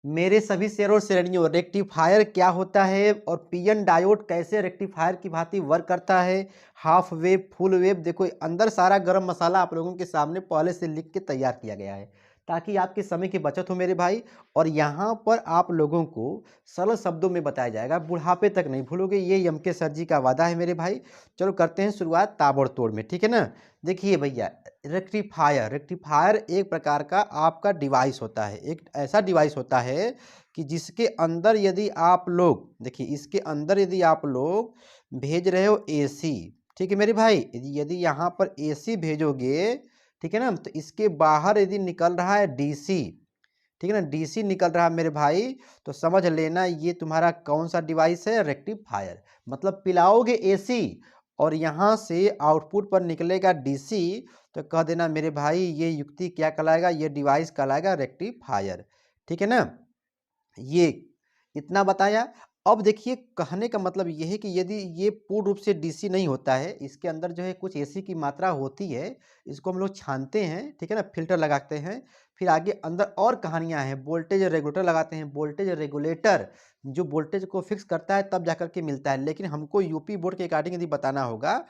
मेरे सभी शेर और शेरनियों, रेक्टिफायर क्या होता है और पीएन डायोड कैसे रेक्टिफायर की भांति वर्क करता है, हाफ वेव फुल वेव, देखो अंदर सारा गरम मसाला आप लोगों के सामने पहले से लिख के तैयार किया गया है ताकि आपके समय की बचत हो मेरे भाई। और यहाँ पर आप लोगों को सरल शब्दों में बताया जाएगा, बुढ़ापे तक नहीं भूलोगे, ये एम के सर जी का वादा है मेरे भाई। चलो करते हैं शुरुआत ताबड़तोड़ में, ठीक है ना। देखिए भैया, रेक्टिफायर रेक्टिफायर एक प्रकार का आपका डिवाइस होता है, एक ऐसा डिवाइस होता है कि जिसके अंदर यदि आप लोग देखिए, इसके अंदर यदि आप लोग भेज रहे हो एसी, ठीक है मेरे भाई, यदि यहाँ पर एसी भेजोगे, ठीक है ना, तो इसके बाहर यदि निकल रहा है डीसी, ठीक है ना, डीसी निकल रहा है मेरे भाई, तो समझ लेना ये तुम्हारा कौन सा डिवाइस है, रेक्टिफायर। मतलब पिलाओगे एसी और यहाँ से आउटपुट पर निकलेगा डीसी, तो कह देना मेरे भाई ये युक्ति क्या कहलाएगा, ये डिवाइस कहलाएगा रेक्टिफायर, ठीक है ना। ये इतना बताया। अब देखिए, कहने का मतलब ये है कि यदि ये पूर्ण रूप से डीसी नहीं होता है, इसके अंदर जो है कुछ एसी की मात्रा होती है, इसको हम लोग छानते हैं, ठीक है ना, फिल्टर लगाते हैं, फिर आगे अंदर और कहानियां हैं, वोल्टेज रेगुलेटर लगाते हैं, वोल्टेज रेगुलेटर जो वोल्टेज को फिक्स करता है तब जाकर के मिलता है। लेकिन हमको यूपी बोर्ड के अकॉर्डिंग यदि बताना होगा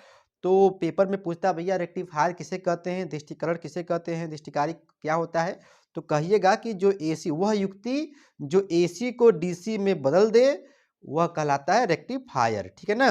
तो पेपर में पूछता है भैया रेक्टिफायर किसे कहते हैं, दृष्टिकरण किसे कहते हैं, दृष्टिकारी क्या होता है, तो कहिएगा कि जो एसी, वह युक्ति जो एसी को डीसी में बदल दे, वह कहलाता है रेक्टिफायर, ठीक है ना।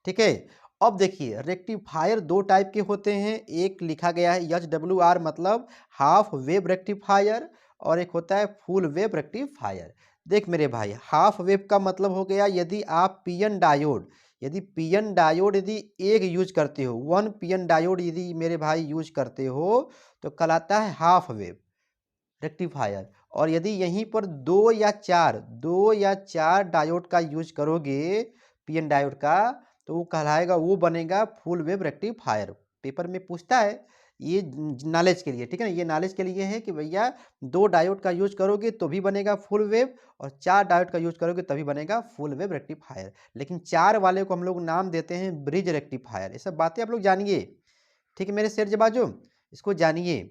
ठीक है। अब देखिए, रेक्टिफायर दो टाइप के होते हैं, एक लिखा गया है HWR मतलब हाफ वेव रेक्टिफायर, और एक होता है फुल वेव रेक्टिफायर। देख मेरे भाई, हाफ वेव का मतलब हो गया यदि आप पीएन डायोड, यदि एक यूज करते हो, वन पीएन डायोड यदि मेरे भाई यूज करते हो, तो कहलाता है हाफ वेव रेक्टिफायर। और यदि यहीं पर दो या चार डायोड का यूज करोगे, पीएन डायोड का, तो वो कहलाएगा, वो बनेगा फुल वेव रेक्टिफायर। पेपर में पूछता है, ये नॉलेज के लिए, ठीक है ना, ये नॉलेज के लिए है कि भैया दो डायोड का यूज करोगे तो भी बनेगा फुल वेव, और चार डायोड का यूज करोगे तभी बनेगा फुल वेव रेक्टिफायर। लेकिन चार वाले को हम लोग नाम देते हैं ब्रिज रेक्टिफायर। ये सब बातें आप लोग जानिए, ठीक है मेरे शेर जबाजो, इसको जानिए,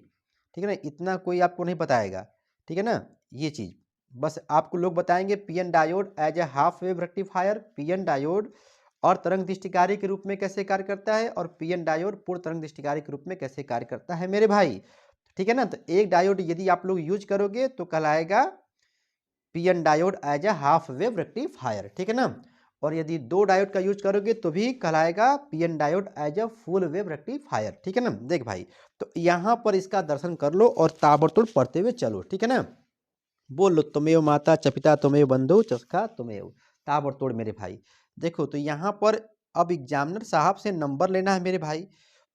ठीक है ना, इतना कोई आपको नहीं बताएगा, ठीक है ना। ये चीज़ बस आपको लोग बताएंगे, PN diode as a half wave rectifier, PN diode और तरंग दृष्टिकारी के रूप में कैसे कार्य करता है, और पीएन डायोड पूर्ण तरंग दृष्टिकारी के रूप में कैसे कार्य करता है मेरे भाई, ठीक है ना। तो एक डायोड यदि आप लोग यूज करोगे तो कहलाएगा PN diode as a half wave rectifier, ठीक है ना। और यदि दो डायोड का यूज करोगे तो भी कहलाएगा PN diode as a full wave rectifier, ठीक है ना। देख भाई, तो यहाँ पर इसका दर्शन कर लो और ताबड़तोड़ पढ़ते हुए चलो, ठीक है ना। बोल लो, तुमेव माता च पिता तुमेव बंधु चस्का तुमेव, ताबड़तोड़ मेरे भाई। देखो, तो यहाँ पर अब एग्जामिनर साहब से नंबर लेना है मेरे भाई,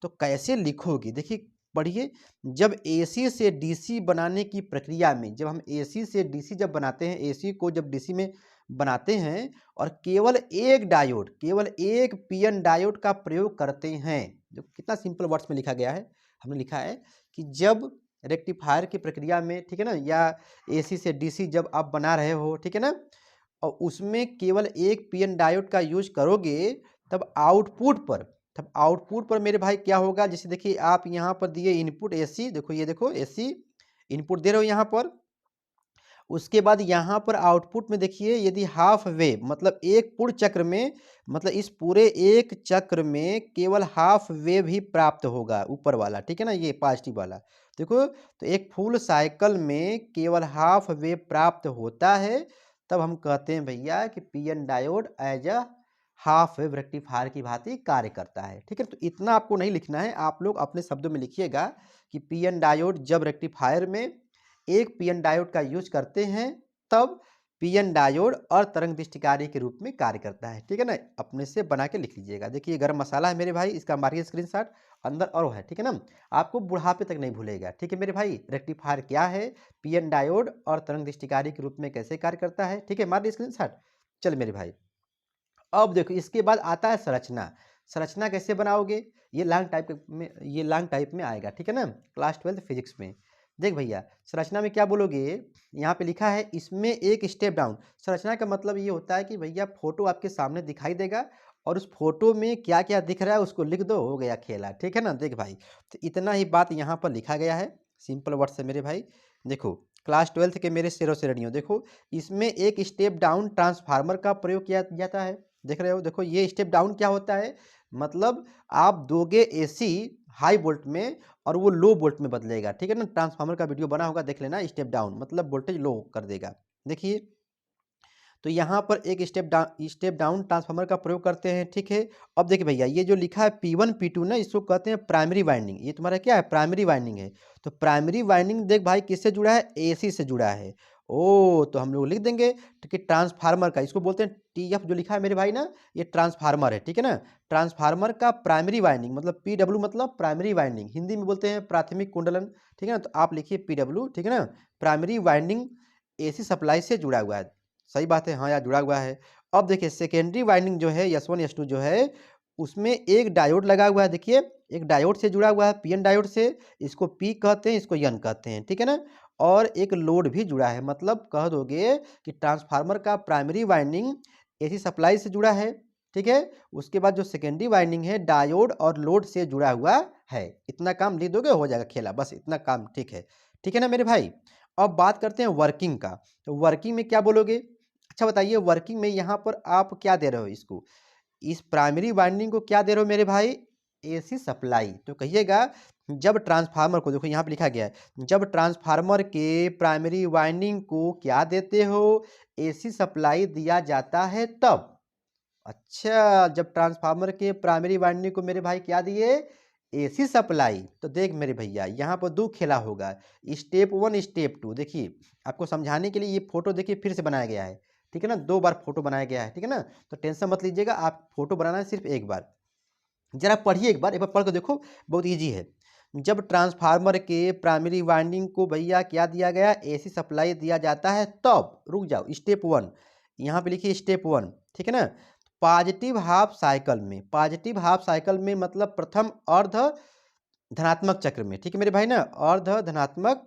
तो कैसे लिखोगे, देखिए पढ़िए। जब एसी से डीसी बनाने की प्रक्रिया में, जब हम एसी से डीसी जब बनाते हैं, एसी को जब डीसी में बनाते हैं और केवल एक पीएन डायोड का प्रयोग करते हैं, जो कितना सिंपल वर्ड्स में लिखा गया है, हमने लिखा है कि जब रेक्टिफायर की प्रक्रिया में, ठीक है ना, या एसी से डीसी जब आप बना रहे हो, ठीक है ना, और उसमें केवल एक पीएन डायोड का यूज करोगे, तब आउटपुट पर मेरे भाई क्या होगा, जैसे देखिए आप यहाँ पर दिए इनपुट एसी, देखो ये देखो एसी इनपुट दे रहे हो यहाँ पर, उसके बाद यहाँ पर आउटपुट में देखिए, यदि हाफ वेव मतलब एक पूर्ण चक्र में, मतलब इस पूरे एक चक्र में केवल हाफ वेव ही प्राप्त होगा, ऊपर वाला, ठीक है ना, ये पॉजिटिव वाला, देखो, तो एक फुल साइकिल में केवल हाफ वेव प्राप्त होता है, तब हम कहते हैं भैया कि PN diode as a half wave rectifier की भांति कार्य करता है, ठीक है। तो इतना आपको नहीं लिखना है, आप लोग अपने शब्दों में लिखिएगा कि पीएन डायोड जब रेक्टिफायर में एक पीएन डायोड का यूज करते हैं, तब पीएन डायोड और तरंग दृष्टिकारी के रूप में कार्य करता है, ठीक है ना। अपने से बना के लिख लीजिएगा। देखिए गरम मसाला है मेरे भाई, इसका मारिए स्क्रीनशॉट, अंदर और है, ठीक है ना, आपको बुढ़ापे तक नहीं भूलेगा, ठीक है मेरे भाई। रेक्टिफायर क्या है, पीएन डायोड और तरंग दृष्टिकारी के रूप में कैसे कार्य करता है, ठीक है, मारिए स्क्रीनशॉट। चल मेरे भाई, अब देखो इसके बाद आता है संरचना। संरचना कैसे बनाओगे, ये लॉन्ग टाइप में आएगा, ठीक है ना, क्लास 12 फिजिक्स में। देख भैया, संरचना में क्या बोलोगे, यहाँ पे लिखा है इसमें एक स्टेप डाउन। संरचना का मतलब ये होता है कि भैया फोटो आपके सामने दिखाई देगा और उस फोटो में क्या क्या दिख रहा है उसको लिख दो, हो गया खेला, ठीक है ना। देख भाई, तो इतना ही बात यहाँ पर लिखा गया है, सिंपल वर्ड से मेरे भाई। देखो क्लास 12th के मेरे शेरों शेरनियों, देखो इसमें एक स्टेप डाउन ट्रांसफार्मर का प्रयोग किया जाता है। देख रहे हो, देखो ये स्टेप डाउन क्या होता है, मतलब आप दोगे एसी हाई वोल्ट में और वो लो वोल्ट में बदलेगा, ठीक है ना। ट्रांसफार्मर का वीडियो बना होगा, देख लेना। स्टेप डाउन मतलब वोल्टेज लो कर देगा। देखिए, तो यहाँ पर एक स्टेप डाउन ट्रांसफार्मर का प्रयोग करते हैं, ठीक है। अब देखिए भैया, ये जो लिखा है P1 P2 ना, इसको कहते हैं प्राइमरी वाइंडिंग। ये तुम्हारा क्या है, प्राइमरी वाइंडिंग है। तो प्राइमरी वाइंडिंग देख भाई किससे जुड़ा है, एसी से जुड़ा है। ओ तो हम लोग लिख देंगे, ठीक है। ट्रांसफार्मर का इसको बोलते हैं टीएफ, जो लिखा है मेरे भाई ना, ये ट्रांसफार्मर है, ठीक है ना। ट्रांसफार्मर का प्राइमरी वाइंडिंग मतलब पीडब्ल्यू, मतलब प्राइमरी वाइंडिंग, हिंदी में बोलते हैं प्राथमिक कुंडलन, ठीक है ना। तो आप लिखिए पीडब्ल्यू, ठीक है ना। प्राइमरी वाइंडिंग एसी सप्लाई से जुड़ा हुआ है। सही बात है, हाँ यार जुड़ा हुआ है। अब देखिए सेकेंडरी वाइंडिंग जो है S1 S2 जो है, उसमें एक डायोड लगा हुआ है। देखिए एक डायोड से जुड़ा हुआ है, पीएन डायोड से। इसको पी कहते हैं, इसको एन कहते हैं, ठीक है ना। और एक लोड भी जुड़ा है, मतलब कह दोगे कि ट्रांसफार्मर का प्राइमरी वाइंडिंग एसी सप्लाई से जुड़ा है, ठीक है। उसके बाद जो सेकेंडरी वाइंडिंग है डायोड और लोड से जुड़ा हुआ है। इतना काम लिख दोगे हो जाएगा खेला, बस इतना काम, ठीक है ना मेरे भाई। अब बात करते हैं वर्किंग का। तो वर्किंग में क्या बोलोगे, अच्छा बताइए, वर्किंग में यहाँ पर आप क्या दे रहे हो इसको, इस प्राइमरी वाइंडिंग को क्या दे रहे हो मेरे भाई, एसी सप्लाई। तो कहिएगा जब ट्रांसफार्मर को, देखो यहाँ पे लिखा गया है, जब ट्रांसफार्मर के प्राइमरी वाइंडिंग को क्या देते हो, एसी सप्लाई दिया जाता है तब। अच्छा, जब ट्रांसफार्मर के प्राइमरी वाइंडिंग को मेरे भाई क्या दिए, एसी सप्लाई। तो देख मेरे भैया यहाँ पर दो खेला होगा, स्टेप 1 स्टेप 2। देखिए आपको समझाने के लिए ये फोटो देखिए फिर से बनाया गया है, ठीक है ना। 2 बार फोटो बनाया गया है, ठीक है ना। तो टेंशन मत लीजिएगा, आप फोटो बनाना है सिर्फ एक बार। जरा पढ़िए एक बार पढ़ के देखो, बहुत ईजी है। जब ट्रांसफार्मर के प्राइमरी वाइंडिंग को भैया क्या दिया गया, एसी सप्लाई दिया जाता है तब, रुक जाओ, स्टेप 1 यहाँ पे लिखिए, स्टेप 1, ठीक है ना। पॉजिटिव हाफ साइकिल में, पॉजिटिव हाफ साइकिल में मतलब प्रथम अर्ध धनात्मक चक्र में, ठीक है मेरे भाई ना, अर्ध धनात्मक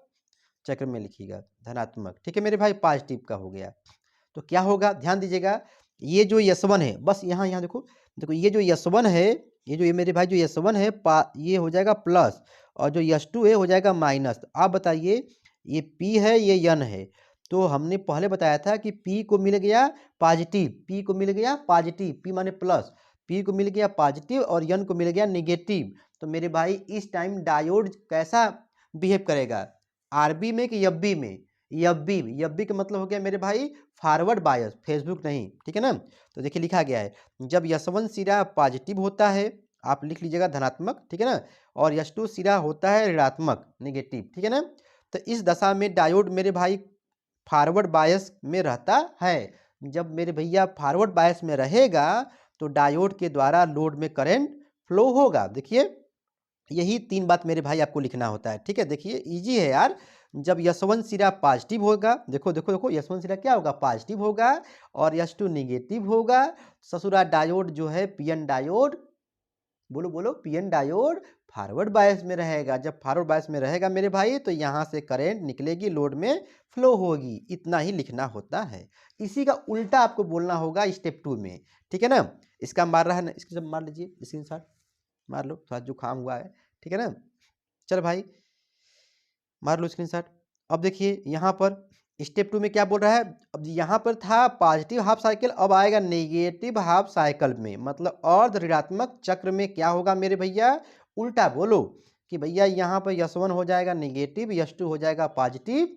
चक्र में लिखिएगा, धनात्मक, ठीक है मेरे भाई, पॉजिटिव का हो गया। तो क्या होगा, ध्यान दीजिएगा, ये जो S1 है, बस यहाँ यहाँ देखो, देखो ये जो S1 है, ये मेरे भाई जो S1 है ये हो जाएगा प्लस, और जो S2 है हो जाएगा माइनस। तो आप बताइए, ये P है, ये N है। तो हमने पहले बताया था कि P को मिल गया पॉजिटिव, P को मिल गया पॉजिटिव, P माने प्लस, P को मिल गया पॉजिटिव और N को मिल गया निगेटिव। तो मेरे भाई इस टाइम डायोड कैसा बिहेव करेगा, आरबी में कि एफबी में, एफबी का मतलब हो गया मेरे भाई फॉरवर्ड बायस, फेसबुक नहीं, ठीक है ना। तो देखिए लिखा गया है, जब S1 सिरा पॉजिटिव होता है, आप लिख लीजिएगा धनात्मक, ठीक है ना, और S2 सिरा होता है ऋणात्मक, निगेटिव, ठीक है ना। तो इस दशा में डायोड मेरे भाई फॉरवर्ड बायस में रहता है। जब मेरे भैया फॉरवर्ड बायस में रहेगा तो डायोड के द्वारा लोड में करंट फ्लो होगा। देखिए यही 3 बात मेरे भाई आपको लिखना होता है, ठीक है। देखिए इजी है यार, जब S1 सिरा पॉजिटिव होगा, देखो देखो देखो, S1 सिरा क्या होगा, पॉजिटिव होगा, और S2 निगेटिव होगा, ससुरा डायोड जो है पीएन डायोड, बोलो बोलो, पीएन डायोड फॉरवर्ड बायस में रहेगा। जब फॉरवर्ड बायस में रहेगा मेरे भाई, तो यहाँ से करंट निकलेगी, लोड में फ्लो होगी। इतना ही लिखना होता है। इसी का उल्टा आपको बोलना होगा स्टेप 2 में, ठीक है ना। इसका मार रहा है ना, इसके सब मार लीजिए, स्क्रीनशॉट मार लो, थोड़ा जुकाम हुआ है, ठीक है ना। चल भाई मार लो स्क्रीनशॉट। अब देखिए यहाँ पर स्टेप 2 में क्या बोल रहा है, अब यहाँ पर था पॉजिटिव हाफ साइकिल, अब आएगा नेगेटिव हाफ साइकिल में, मतलब अर्ध ऋणात्मक चक्र में क्या होगा मेरे भैया, उल्टा बोलो कि भैया यहाँ पर S1 हो जाएगा निगेटिव, S2 हो जाएगा पॉजिटिव।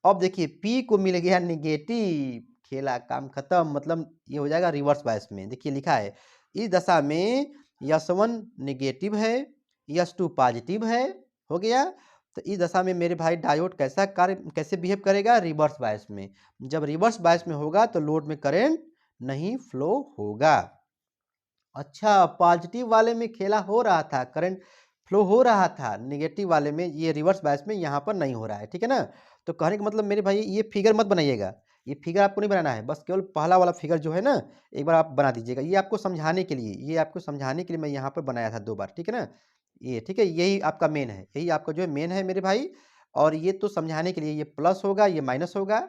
अब देखिए P को मिल गया निगेटिव, खेला काम खत्म, मतलब ये हो जाएगा रिवर्स बायस में। देखिए लिखा है, इस दशा में S1 निगेटिव है, S2 पॉजिटिव है, हो गया। तो इस दशा में मेरे भाई डायोड कैसे बिहेव करेगा, रिवर्स बायस में। जब रिवर्स बायस में होगा तो लोड में करंट नहीं फ्लो होगा। अच्छा, पॉजिटिव वाले में खेला हो रहा था, करंट फ्लो हो रहा था, नेगेटिव वाले में, ये रिवर्स बायस में यहाँ पर नहीं हो रहा है, ठीक है ना। तो कहने का मतलब मेरे भाई ये फिगर मत बनाइएगा, ये फिगर आपको नहीं बनाना है, बस केवल पहला वाला फिगर जो है ना एक बार आप बना दीजिएगा। ये आपको समझाने के लिए, ये आपको समझाने के लिए मैं यहाँ पर बनाया था 2 बार, ठीक है ना। ये ठीक है, यही आपका मेन है, यही आपका जो है मेन है मेरे भाई। और ये तो समझाने के लिए, ये प्लस होगा, ये माइनस होगा,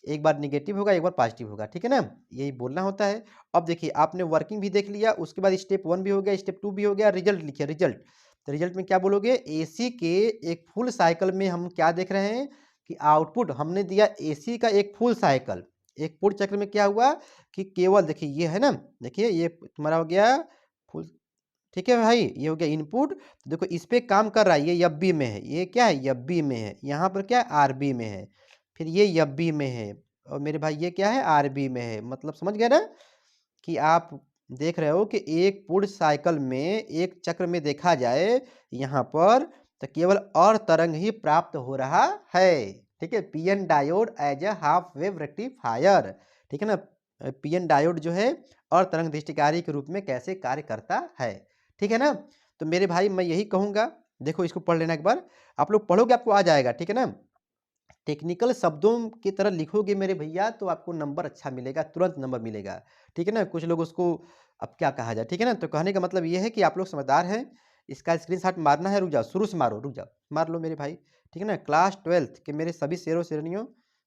एक बार निगेटिव होगा, एक बार पॉजिटिव होगा, ठीक है ना, यही बोलना होता है। अब देखिए आपने वर्किंग भी देख लिया, उसके बाद स्टेप 1 भी हो गया, स्टेप 2 भी हो गया, रिजल्ट लिखिए, रिजल्ट। तो रिजल्ट में क्या बोलोगे, एसी के एक फुल साइकिल में हम क्या देख रहे हैं कि आउटपुट हमने दिया एसी का एक फुल साइकिल, एक पूर्ण चक्र में क्या हुआ कि केवल देखिए ये है ना, देखिए ये तुम्हारा हो गया फुल, ठीक है भाई, ये हो गया इनपुट। तो देखो इस पे काम कर रहा है, ये एफबी में है, ये क्या है एफबी में है, यहाँ पर क्या है आरबी में है, फिर ये एफबी में है, और मेरे भाई ये क्या है आरबी में है। मतलब समझ गए ना कि आप देख रहे हो कि एक पूर्ण साइकिल में एक चक्र में देखा जाए यहाँ पर तो केवल और तरंग ही प्राप्त हो रहा है। ठीक है, PN diode as a half wave rectifier, ठीक है ना। पीएन डायोड जो है और तरंग दृष्टिकारी के रूप में कैसे कार्य करता है, ठीक है ना। तो मेरे भाई मैं यही कहूँगा, देखो इसको पढ़ लेना एक बार, आप लोग पढ़ोगे आपको आ जाएगा, ठीक है ना। टेक्निकल शब्दों की तरह लिखोगे मेरे भैया तो आपको नंबर अच्छा मिलेगा, तुरंत नंबर मिलेगा, ठीक है ना। कुछ लोग उसको अब क्या कहा जाए, ठीक है ना। तो कहने का मतलब ये है कि आप लोग समझदार हैं, इसका स्क्रीनशॉट मारना है, रुक जाओ शुरू से मारो, रुक जाओ मार लो मेरे भाई, ठीक है ना। क्लास 12th के मेरे सभी शेरों शेरनियों,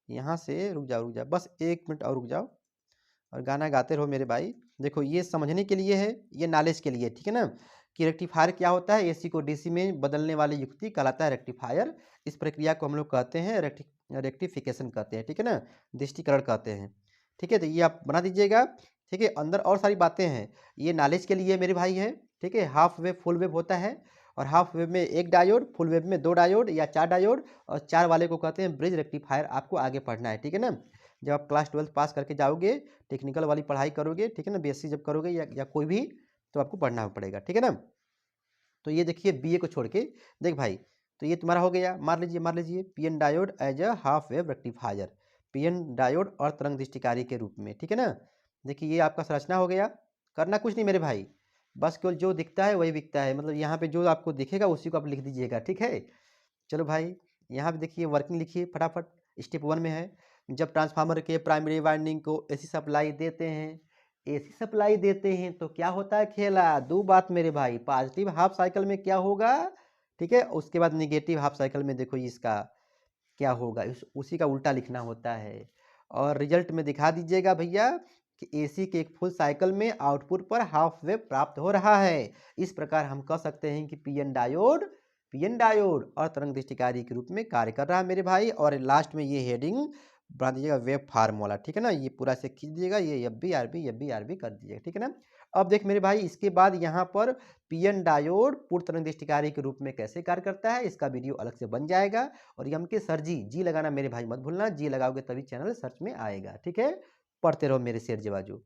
यहाँ से रुक जाओ बस 1 मिनट और रुक जाओ, और गाना गाते रहो मेरे भाई। देखो ये समझने के लिए है, ये नॉलेज के लिए, ठीक है ना, कि रेक्टिफायर क्या होता है, एसी को डीसी में बदलने वाली युक्ति कहलाता है रेक्टिफायर। इस प्रक्रिया को हम लोग कहते हैं रेक्टिफिकेशन कहते हैं, ठीक है ना, दृष्टिकरण कहते हैं, ठीक है। तो ये आप बना दीजिएगा, ठीक है। अंदर और सारी बातें हैं, ये नॉलेज के लिए मेरे भाई है, ठीक है। हाफ वेव फुल वेव होता है, और हाफ वेव में एक डायोड, फुल वेव में 2 डायोड या 4 डायोड, और 4 वाले को कहते हैं ब्रिज रेक्टिफायर। आपको आगे पढ़ना है, ठीक है ना। जब आप क्लास 12th पास करके जाओगे, टेक्निकल वाली पढ़ाई करोगे, ठीक है ना, बीएससी जब करोगे या कोई भी, तो आपको पढ़ना पड़ेगा, ठीक है ना। तो ये देखिए बीए को छोड़ के देख भाई, तो ये तुम्हारा हो गया, मार लीजिए PN diode as a half wave rectifier, PN diode और तरंग दृष्टिकारी के रूप में, ठीक है ना। देखिए ये आपका संरचना हो गया, करना कुछ नहीं मेरे भाई, बस केवल जो दिखता है वही बिकता है, मतलब यहाँ पे जो आपको दिखेगा उसी को आप लिख दीजिएगा, ठीक है। चलो भाई, यहाँ पे देखिए वर्किंग लिखिए फटाफट। स्टेप 1 में है, जब ट्रांसफार्मर के प्राइमरी वाइंडिंग को एसी सप्लाई देते हैं, एसी सप्लाई देते हैं तो क्या होता है खेला, दो बात मेरे भाई, पॉजिटिव हाफ साइकिल में क्या होगा, ठीक है, उसके बाद निगेटिव हाफ साइकिल में देखो इसका क्या होगा, उसी का उल्टा लिखना होता है। और रिजल्ट में दिखा दीजिएगा भैया कि एसी के एक फुल साइकिल में आउटपुट पर हाफ वेव प्राप्त हो रहा है। इस प्रकार हम कह सकते हैं कि पीएन डायोड और तरंग दृष्टिकारी के रूप में कार्य कर रहा है मेरे भाई। और लास्ट में ये हेडिंग बना दीजिएगा वेव फार्मूला, ठीक है ना, ये पूरा से खींच दीजिएगा, ये एफ बी आर बी कर दीजिएगा, ठीक है ना। अब देख मेरे भाई, इसके बाद यहाँ पर पीएन डायोड पूर्ण तरंग दृष्टिकारी के रूप में कैसे कार्य करता है, इसका वीडियो अलग से बन जाएगा। और यम के सर जी लगाना मेरे भाई मत भूलना, जी लगाओगे तभी चैनल सर्च में आएगा, ठीक है। पढ़ते रहो मेरे शेर जवाजू।